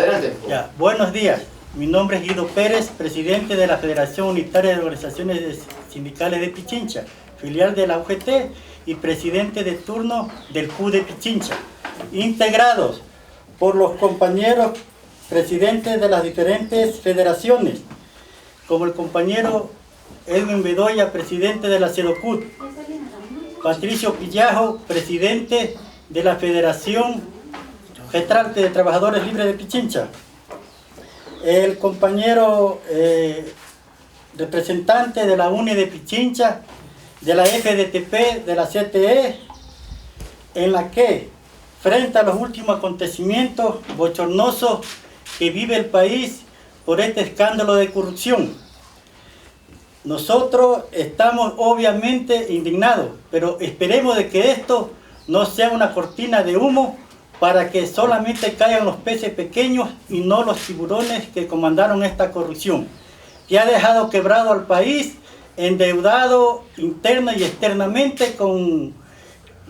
Adelante. Ya, buenos días. Mi nombre es Guido Pérez, presidente de la Federación Unitaria de Organizaciones Sindicales de Pichincha, filial de la UGT y presidente de turno del CU de Pichincha, integrados por los compañeros presidentes de las diferentes federaciones, como el compañero Edwin Bedoya, presidente de la CEDOCUT, Patricio Pillajo, presidente de la Federación Gestrante de Trabajadores Libres de Pichincha, el compañero representante de la UNE de Pichincha, de la FDTP, de la CTE, en la que, frente a los últimos acontecimientos bochornosos que vive el país por este escándalo de corrupción, nosotros estamos obviamente indignados, pero esperemos de que esto no sea una cortina de humo para que solamente caigan los peces pequeños y no los tiburones que comandaron esta corrupción, que ha dejado quebrado al país, endeudado interna y externamente con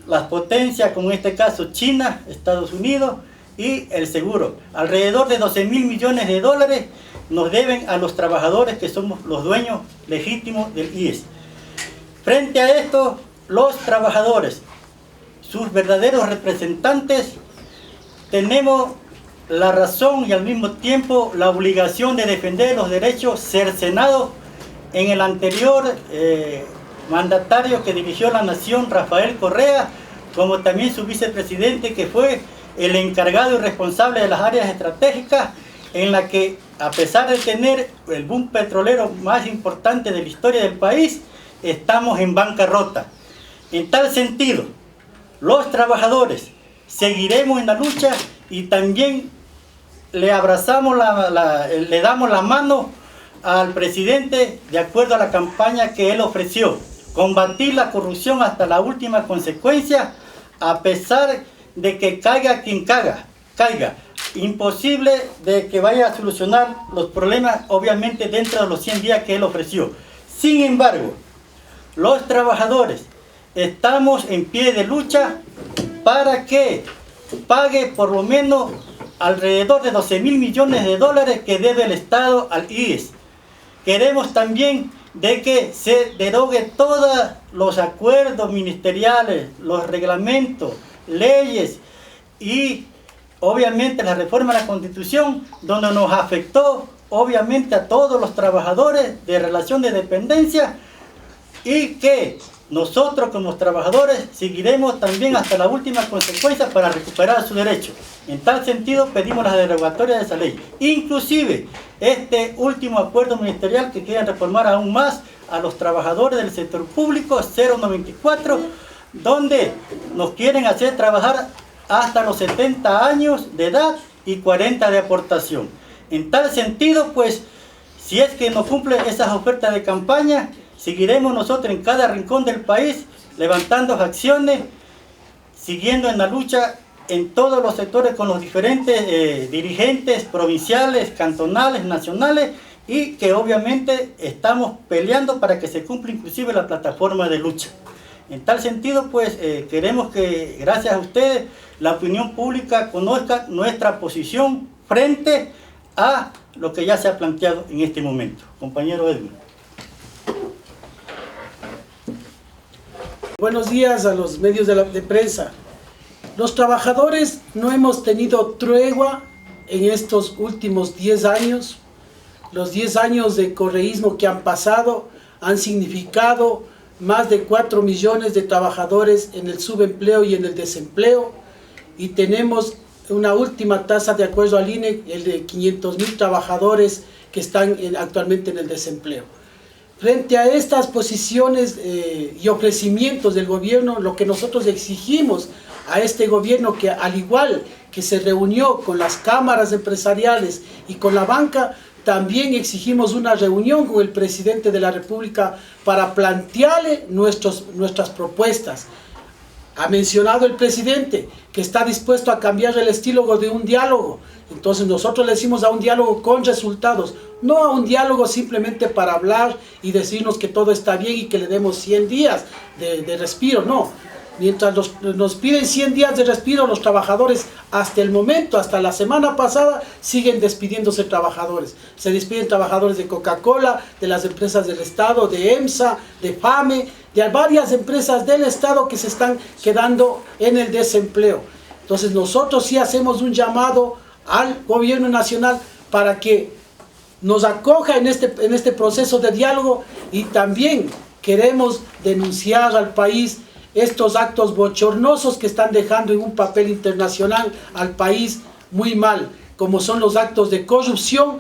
las potencias, como en este caso China, Estados Unidos y el seguro. Alrededor de 12.000 millones de dólares nos deben a los trabajadores que somos los dueños legítimos del IES. Frente a esto, los trabajadores, sus verdaderos representantes, tenemos la razón y al mismo tiempo la obligación de defender los derechos cercenados en el anterior mandatario que dirigió la nación, Rafael Correa, como también su vicepresidente, que fue el encargado y responsable de las áreas estratégicas, en la que, a pesar de tener el boom petrolero más importante de la historia del país, estamos en bancarrota. En tal sentido, los trabajadores seguiremos en la lucha y también le abrazamos, le damos la mano al presidente de acuerdo a la campaña que él ofreció. Combatir la corrupción hasta la última consecuencia, a pesar de que caiga quien caiga. Imposible de que vaya a solucionar los problemas, obviamente, dentro de los 100 días que él ofreció. Sin embargo, los trabajadores estamos en pie de lucha para que pague por lo menos alrededor de 12.000 millones de dólares que debe el Estado al IES. Queremos también de que se derogue todos los acuerdos ministeriales, los reglamentos, leyes y obviamente la reforma de la Constitución, donde nos afectó obviamente a todos los trabajadores de relación de dependencia, y que nosotros como trabajadores seguiremos también hasta la última consecuencia para recuperar su derecho. En tal sentido pedimos la derogatoria de esa ley. Inclusive este último acuerdo ministerial que quieren reformar aún más a los trabajadores del sector público 094, donde nos quieren hacer trabajar hasta los 70 años de edad y 40 de aportación. En tal sentido, pues, si es que no cumple esas ofertas de campaña, seguiremos nosotros en cada rincón del país levantando acciones, siguiendo en la lucha en todos los sectores con los diferentes dirigentes provinciales, cantonales, nacionales, y que obviamente estamos peleando para que se cumpla inclusive la plataforma de lucha. En tal sentido, pues, queremos que, gracias a ustedes, la opinión pública conozca nuestra posición frente a lo que ya se ha planteado en este momento. Compañero Edwin. Buenos días a los medios de prensa. Los trabajadores no hemos tenido tregua en estos últimos 10 años. Los 10 años de correísmo que han pasado han significado más de 4 millones de trabajadores en el subempleo y en el desempleo, y tenemos una última tasa de acuerdo al INE, el de 500.000 trabajadores que están actualmente en el desempleo. Frente a estas posiciones y ofrecimientos del gobierno, lo que nosotros exigimos a este gobierno, que al igual que se reunió con las cámaras empresariales y con la banca, también exigimos una reunión con el presidente de la República para plantearle nuestras propuestas. Ha mencionado el presidente que está dispuesto a cambiar el estilo de un diálogo. Entonces nosotros le decimos a un diálogo con resultados, no a un diálogo simplemente para hablar y decirnos que todo está bien y que le demos 100 días de respiro, no. Mientras nos piden 100 días de respiro, los trabajadores hasta el momento, hasta la semana pasada, siguen despidiéndose trabajadores. Se despiden trabajadores de Coca-Cola, de las empresas del Estado, de EMSA, de FAME, de varias empresas del Estado que se están quedando en el desempleo. Entonces nosotros sí hacemos un llamado al gobierno nacional para que nos acoja en este proceso de diálogo, y también queremos denunciar al país estos actos bochornosos que están dejando en un papel internacional al país muy mal, como son los actos de corrupción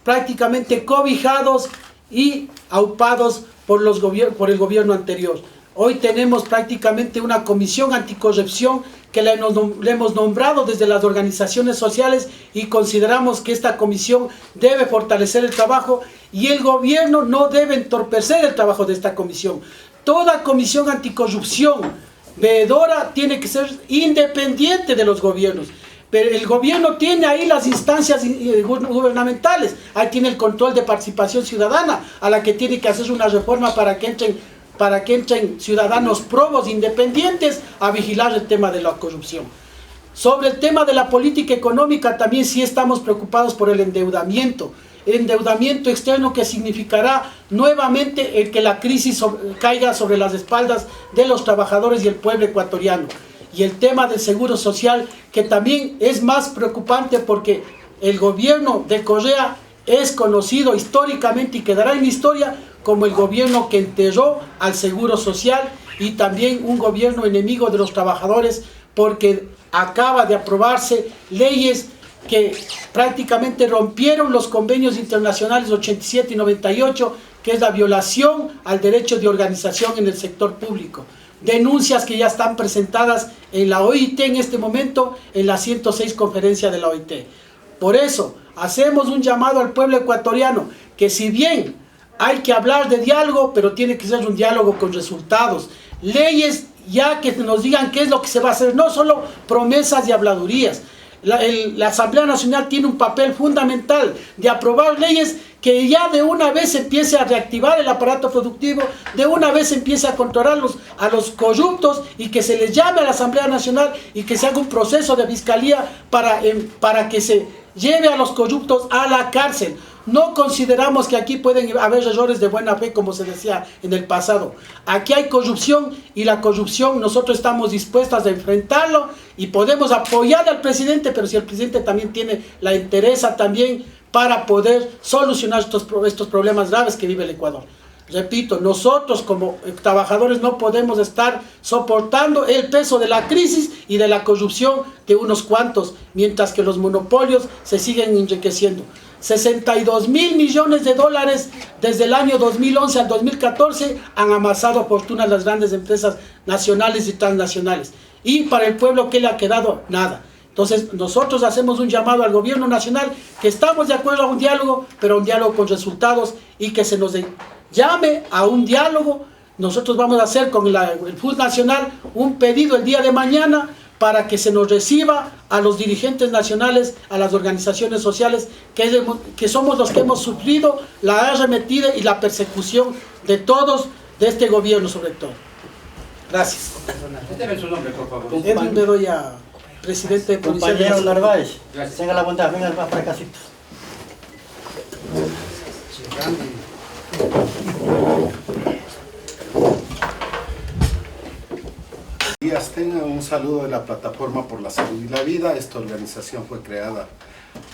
prácticamente cobijados y aupados por el gobierno anterior. Hoy tenemos prácticamente una comisión anticorrupción que le hemos nombrado desde las organizaciones sociales, y consideramos que esta comisión debe fortalecer el trabajo y el gobierno no debe entorpecer el trabajo de esta comisión. Toda comisión anticorrupción veedora tiene que ser independiente de los gobiernos. Pero el gobierno tiene ahí las instancias gubernamentales, ahí tiene el control de participación ciudadana, a la que tiene que hacer una reforma para que entren ciudadanos probos independientes a vigilar el tema de la corrupción. Sobre el tema de la política económica también sí estamos preocupados por el endeudamiento externo, que significará nuevamente el que la crisis caiga sobre las espaldas de los trabajadores y el pueblo ecuatoriano. Y el tema del seguro social, que también es más preocupante porque el gobierno de Correa es conocido históricamente y quedará en la historia como el gobierno que enterró al seguro social, y también un gobierno enemigo de los trabajadores, porque acaba de aprobarse leyes que prácticamente rompieron los convenios internacionales 87 y 98, que es la violación al derecho de organización en el sector público. Denuncias que ya están presentadas en la OIT en este momento, en la 106 conferencia de la OIT. Por eso, hacemos un llamado al pueblo ecuatoriano, que si bien hay que hablar de diálogo, pero tiene que ser un diálogo con resultados. Leyes ya que nos digan qué es lo que se va a hacer, no solo promesas y habladurías. La Asamblea Nacional tiene un papel fundamental de aprobar leyes que ya de una vez empiece a reactivar el aparato productivo, de una vez empiece a controlar a los corruptos, y que se les llame a la Asamblea Nacional y que se haga un proceso de fiscalía para que se lleve a los corruptos a la cárcel. No consideramos que aquí pueden haber errores de buena fe, como se decía en el pasado. Aquí hay corrupción, y la corrupción nosotros estamos dispuestos a enfrentarlo, y podemos apoyar al presidente, pero si el presidente también tiene la entereza también para poder solucionar estos problemas graves que vive el Ecuador. Repito, nosotros como trabajadores no podemos estar soportando el peso de la crisis y de la corrupción de unos cuantos, mientras que los monopolios se siguen enriqueciendo. 62.000 millones de dólares desde el año 2011 al 2014 han amasado fortunas las grandes empresas nacionales y transnacionales. Y para el pueblo, ¿qué le ha quedado? Nada. Entonces nosotros hacemos un llamado al gobierno nacional, que estamos de acuerdo a un diálogo, pero un diálogo con resultados, y que se nos llame a un diálogo. Nosotros vamos a hacer con el FUS Nacional un pedido el día de mañana para que se nos reciba a los dirigentes nacionales, a las organizaciones sociales, que somos los que hemos sufrido la arremetida y la persecución de todos, de este gobierno sobre todo. Gracias. Debe su nombre, por favor. Edwin Bedoya, presidente de Policía. Compañero Narváez, tenga la bondad, venga más para acá. Días, tengan un saludo de la Plataforma por la Salud y la Vida. Esta organización fue creada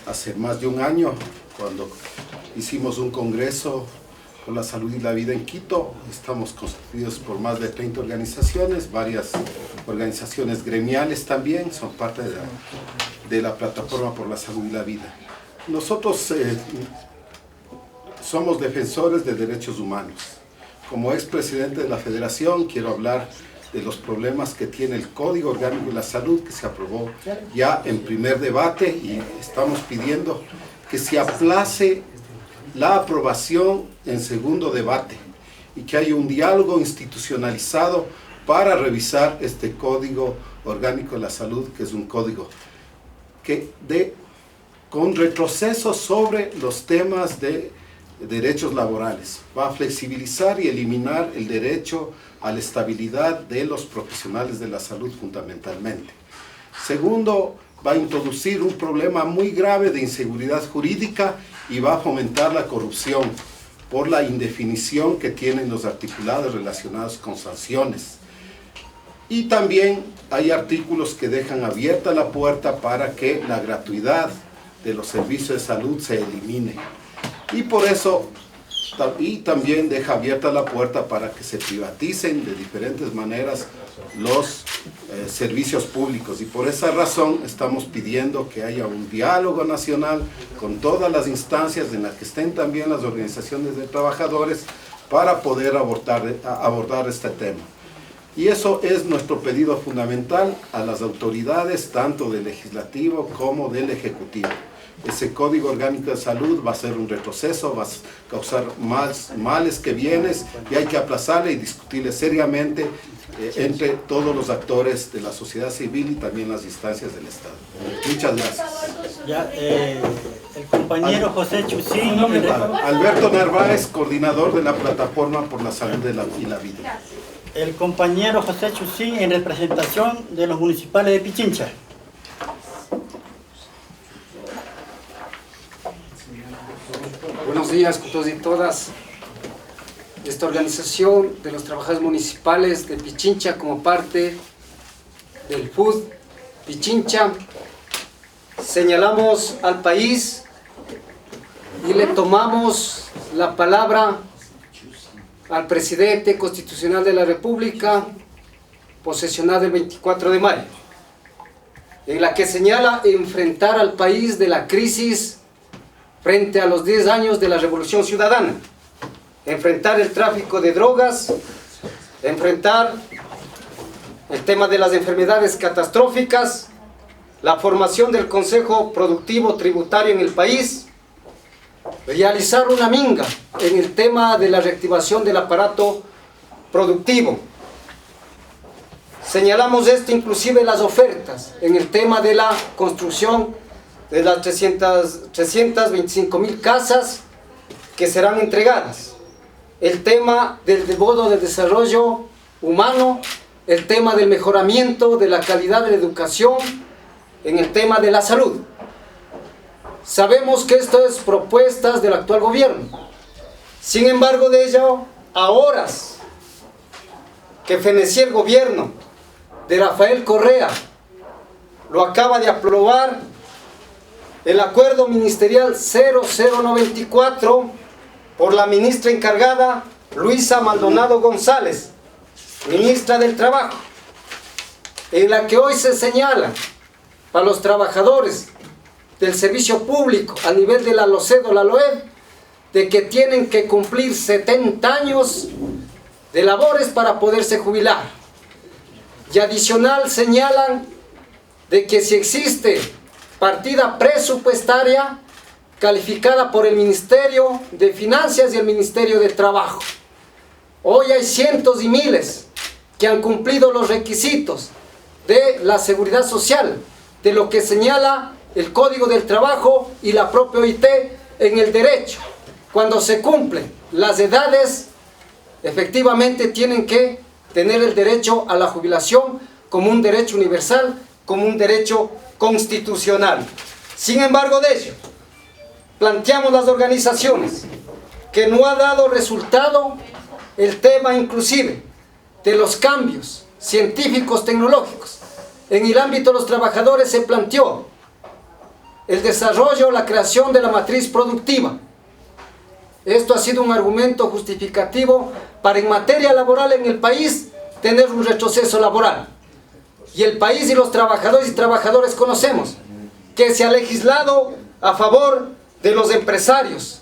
hace más de un año, cuando hicimos un congreso por la salud y la vida en Quito. Estamos constituidos por más de 30 organizaciones, varias organizaciones gremiales también son parte de la Plataforma por la Salud y la Vida. Nosotros somos defensores de derechos humanos. Como expresidente de la Federación, quiero hablar de los problemas que tiene el Código Orgánico de la Salud, que se aprobó ya en primer debate, y estamos pidiendo que se aplace la aprobación en segundo debate y que haya un diálogo institucionalizado para revisar este Código Orgánico de la Salud, que es un código con retroceso sobre los temas de derechos laborales. Va a flexibilizar y eliminar el derecho a la estabilidad de los profesionales de la salud fundamentalmente. Segundo, va a introducir un problema muy grave de inseguridad jurídica y va a fomentar la corrupción por la indefinición que tienen los articulados relacionados con sanciones. Y también hay artículos que dejan abierta la puerta para que la gratuidad de los servicios de salud se elimine. Y por eso, y también deja abierta la puerta para que se privaticen de diferentes maneras los servicios públicos. Y por esa razón estamos pidiendo que haya un diálogo nacional con todas las instancias en las que estén también las organizaciones de trabajadores para poder abordar este tema. Y eso es nuestro pedido fundamental a las autoridades, tanto del legislativo como del ejecutivo. Ese Código Orgánico de Salud va a ser un retroceso, va a causar más males que bienes, y hay que aplazarle y discutirle seriamente entre todos los actores de la sociedad civil y también las instancias del Estado. Muchas gracias. Ya, el compañero José Chusín. Alberto Narváez, coordinador de la Plataforma por la Salud y la Vida. El compañero José Chusín, en representación de los municipales de Pichincha. Buenos días con todos y todas. Esta organización de los trabajadores municipales de Pichincha, como parte del FUD Pichincha, señalamos al país y le tomamos la palabra al presidente constitucional de la República, posesionado el 24 de mayo, en la que señala enfrentar al país de la crisis frente a los 10 años de la Revolución Ciudadana, enfrentar el tráfico de drogas, enfrentar el tema de las enfermedades catastróficas, la formación del Consejo Productivo Tributario en el país, realizar una minga en el tema de la reactivación del aparato productivo. Señalamos esto inclusive las ofertas en el tema de la construcción de las 325.000 casas que serán entregadas, el tema del bono de desarrollo humano, el tema del mejoramiento de la calidad de la educación, en el tema de la salud. Sabemos que esto es propuestas del actual gobierno. Sin embargo, de ello, a horas que feneció el gobierno de Rafael Correa, lo acaba de aprobar el acuerdo ministerial 0094 por la ministra encargada Luisa Maldonado González, ministra del Trabajo, en la que hoy se señala para los trabajadores del servicio público a nivel de la LOCED o la LOED de que tienen que cumplir 70 años de labores para poderse jubilar. Y adicional señalan de que si existe partida presupuestaria calificada por el Ministerio de Finanzas y el Ministerio de Trabajo. Hoy hay cientos y miles que han cumplido los requisitos de la seguridad social, de lo que señala el Código del Trabajo y la propia OIT en el derecho. Cuando se cumplen las edades, efectivamente tienen que tener el derecho a la jubilación como un derecho universal, como un derecho constitucional. Sin embargo de ello, planteamos las organizaciones que no ha dado resultado el tema inclusive de los cambios científicos tecnológicos. En el ámbito de los trabajadores se planteó el desarrollo, la creación de la matriz productiva. Esto ha sido un argumento justificativo para en materia laboral en el país tener un retroceso laboral. Y el país y los trabajadores y trabajadoras conocemos que se ha legislado a favor de los empresarios,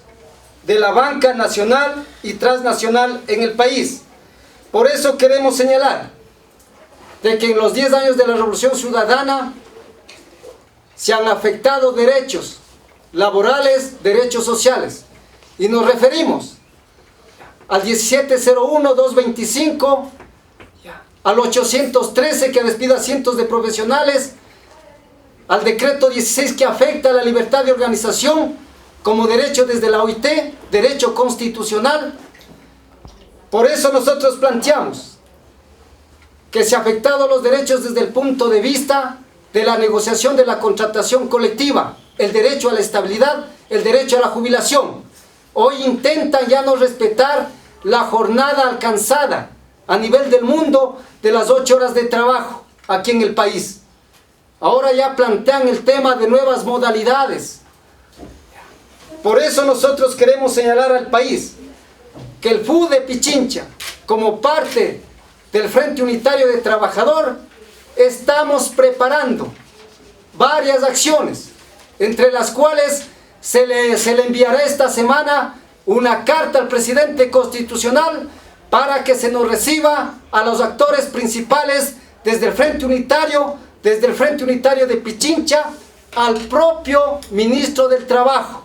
de la banca nacional y transnacional en el país. Por eso queremos señalar de que en los 10 años de la Revolución Ciudadana se han afectado derechos laborales, derechos sociales. Y nos referimos al 1701-225, al 813 que despide a cientos de profesionales, al decreto 16 que afecta a la libertad de organización, como derecho desde la OIT, derecho constitucional. Por eso nosotros planteamos que se ha afectado los derechos desde el punto de vista de la negociación de la contratación colectiva, el derecho a la estabilidad, el derecho a la jubilación. Hoy intentan ya no respetar la jornada alcanzada a nivel del mundo de las 8 horas de trabajo aquí en el país. Ahora ya plantean el tema de nuevas modalidades. Por eso nosotros queremos señalar al país que el FU de Pichincha, como parte del Frente Unitario de Trabajador, estamos preparando varias acciones, entre las cuales se le enviará esta semana una carta al presidente constitucional para que se nos reciba a los actores principales desde el Frente Unitario de Pichincha, al propio ministro del Trabajo.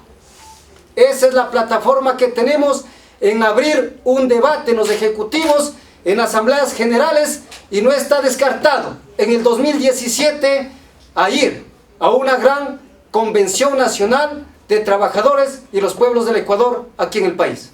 Esa es la plataforma que tenemos en abrir un debate en los ejecutivos, en asambleas generales, y no está descartado en el 2017 a ir a una gran convención nacional de trabajadores y los pueblos del Ecuador aquí en el país.